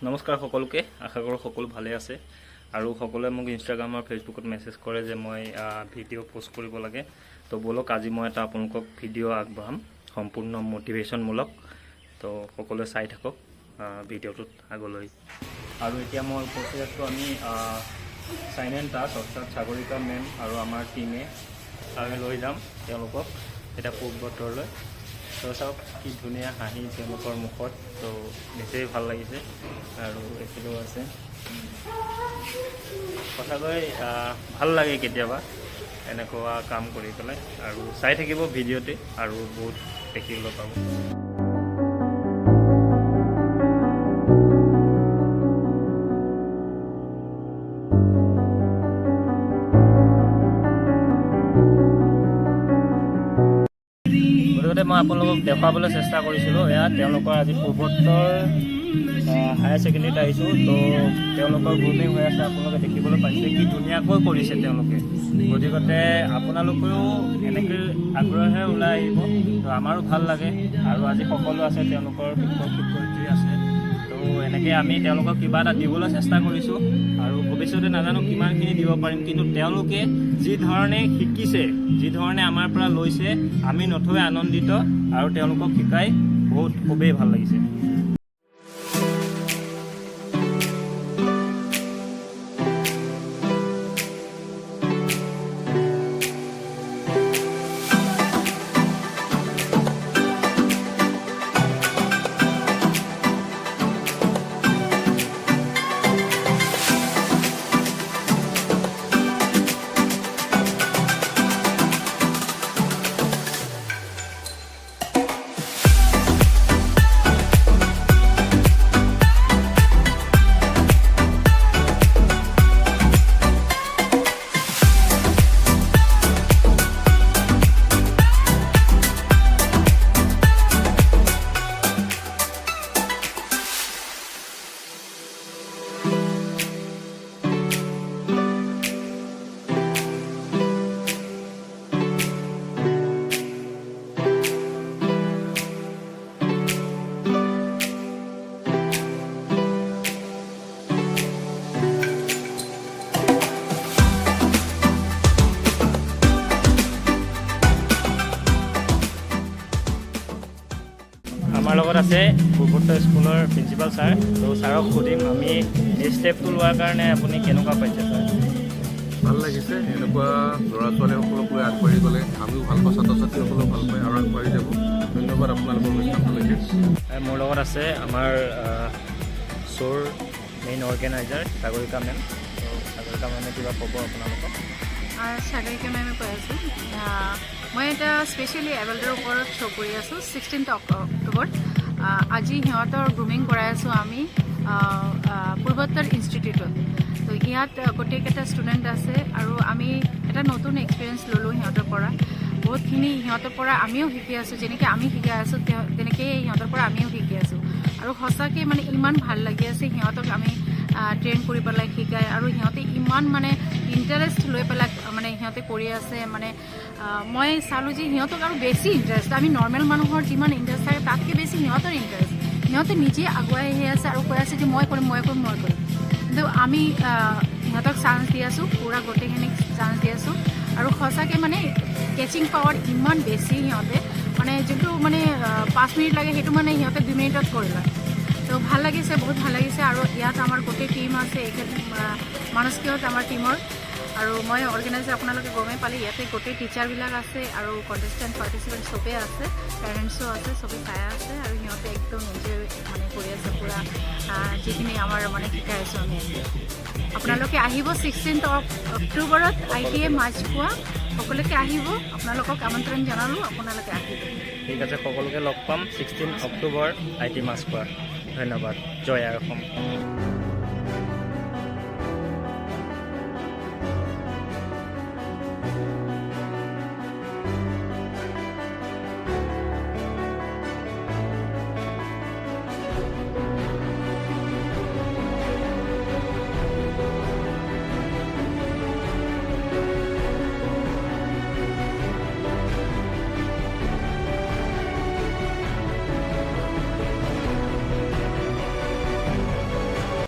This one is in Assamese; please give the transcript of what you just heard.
নমস্কাৰ সকলোকে আশা কৰোঁ সকলো ভালে আছে আৰু সকলোৱে মোক ইনষ্টাগ্ৰাম আৰু ফেচবুকত মেছেজ কৰে যে মই ভিডিঅ' পোষ্ট কৰিব লাগে তো বলক আজি মই এটা আপোনালোকক ভিডিঅ' আগবঢ়াম সম্পূৰ্ণ মটিভেশ্যনমূলক তো সকলোৱে চাই থাকক ভিডিঅ'টোত আগলৈ আৰু এতিয়া মই উপস্থিত আছোঁ আমি চাইন এণ্ড টাচ অৰ্থাৎ সাগৰিকা মেম আৰু আমাৰ টীমে আমি লৈ যাম তেওঁলোকক এটা পূৰ্বতৰলৈ তো চাওক কি ধুনীয়া হাঁহি তেওঁলোকৰ মুখত তো নিচেই ভাল লাগিছে আৰু এইফালেও আছে সঁচাকৈ ভাল লাগে কেতিয়াবা এনেকুৱা কাম কৰি পেলাই আৰু চাই থাকিব ভিডিঅ'তে আৰু বহুত দেখিবলৈ পাব মই আপোনালোকক দেখুৱাবলৈ চেষ্টা কৰিছিলোঁ এয়া তেওঁলোকৰ আজি পূৰ্বোত্তৰ হায়াৰ ছেকেণ্ডেৰীত আহিছোঁ তো তেওঁলোকৰ গ্ৰুমিং হৈ আছে আপোনালোকে দেখিবলৈ পাইছে কি ধুনীয়াকৈ কৰিছে তেওঁলোকে গতিকে আপোনালোকেও এনেকৈ আগ্ৰহে ওলাই আহিব তো আমাৰো ভাল লাগে আৰু আজি সকলো আছে তেওঁলোকৰ শিক্ষক শিক্ষয়িত্ৰী আছে তো এনেকৈ আমি তেওঁলোকক কিবা এটা দিবলৈ চেষ্টা কৰিছোঁ আৰু ভৱিষ্যতে নাজানো কিমানখিনি দিব পাৰিম কিন্তু তেওঁলোকে যি ধৰণে শিকিছে যি ধৰণে আমাৰ পৰা লৈছে আমি নথৈ আনন্দিত আৰু তেওঁলোকক শিকাই বহুত খুবেই ভাল লাগিছে আমাৰ লগত আছে পূৰ্বোত্তৰ স্কুলৰ প্ৰিন্সিপাল ছাৰ তো ছাৰক সুধিম আমি এই ষ্টেপটো লোৱাৰ কাৰণে আপুনি কেনেকুৱা পাইছে ছাৰ ভাল লাগিছে এনেকুৱা ল'ৰা ছোৱালীসকলক লৈ আগবাঢ়ি গ'লে আমিও ভাল পাওঁ ছাত্ৰ ছাত্ৰীসকলেও ভাল পায় আৰু আগবাঢ়ি যাব ধন্যবাদ আপোনালোকৰ অনুষ্ঠানলৈকে মোৰ লগত আছে আমাৰ শ্ব'ৰ মেইন অৰ্গেনাইজাৰ সাগৰিকা মেম তো সাগৰিকা মেমে কিবা ক'ব আপোনালোকক সাগৰিকা মেমে কৈ আছোঁ মই এটা স্পেচিয়েলি এডাল্টৰ ওপৰত শ্ব' কৰি আছোঁ 16 অক্টোবৰত আজি সিহঁতৰ গ্ৰুমিং কৰাই আছোঁ আমি পূৰ্বোত্তৰ ইনষ্টিটিউটত তো ইয়াত গোটেইকেইটা ষ্টুডেণ্ট আছে আৰু আমি এটা নতুন এক্সপিৰিয়েঞ্চ ল'লোঁ সিহঁতৰ পৰা বহুতখিনি সিহঁতৰ পৰা আমিও শিকি আছোঁ যেনেকৈ আমি শিকাই আছোঁ তেনেকৈয়ে সিহঁতৰ পৰা আমিও শিকি আছোঁ আৰু সঁচাকৈ মানে ইমান ভাল লাগি আছে সিহঁতক আমি ট্ৰেইন কৰি পেলাই শিকাই আৰু সিহঁতে ইমান মানে ইণ্টাৰেষ্ট লৈ পেলাই মানে সিহঁতে কৰি আছে মানে মই চালোঁ যে সিহঁতক আৰু বেছি ইণ্টাৰেষ্ট আমি নৰ্মেল মানুহৰ যিমান ইণ্টাৰেষ্ট থাকে তাতকৈ বেছি সিহঁতৰ ইণ্টাৰেষ্ট সিহঁতে নিজে আগুৱাই আহি আছে আৰু কৈ আছে যে মই কৰিম কিন্তু আমি সিহঁতক চান্স দি আছোঁ পূৰা গোটেইখিনিক চান্স দি আছোঁ আৰু সঁচাকৈ মানে কেচিং পাৱাৰ ইমান বেছি সিহঁতে মানে যোনটো মানে 5 মিনিট লাগে সেইটো মানে সিহঁতে 2 মিনিটত কৰি লয় তো ভাল লাগিছে বহুত ভাল লাগিছে আৰু ইয়াত আমাৰ গোটেই টীম আছে এইখিনি মানসকিয়ত আমাৰ টীমৰ আৰু মই অৰ্গেনাইজাৰ আপোনালোকে গমেই পালে ইয়াতে গোটেই টিচাৰবিলাক আছে আৰু কণ্টেষ্টেণ্ট পাৰ্টিচিপেণ্ট চবেই আছে পেৰেণ্টছো আছে চবেই চাই আছে আৰু সিহঁতে একদম এনজয় মানে কৰি আছে পূৰা যিখিনি আমাৰ মানে শিকাই আছোঁ আমি আপোনালোকে আহিব 16 অক্টোবৰত ITA মাছখোৱা সকলোকে আহিব আপোনালোকক আমন্ত্ৰণ জনালোঁ আপোনালোকে আহিব ঠিক আছে সকলোকে লগ পাম 16 অক্টোবৰ IT মাছখোৱা ধন্যবাদ জয় অসম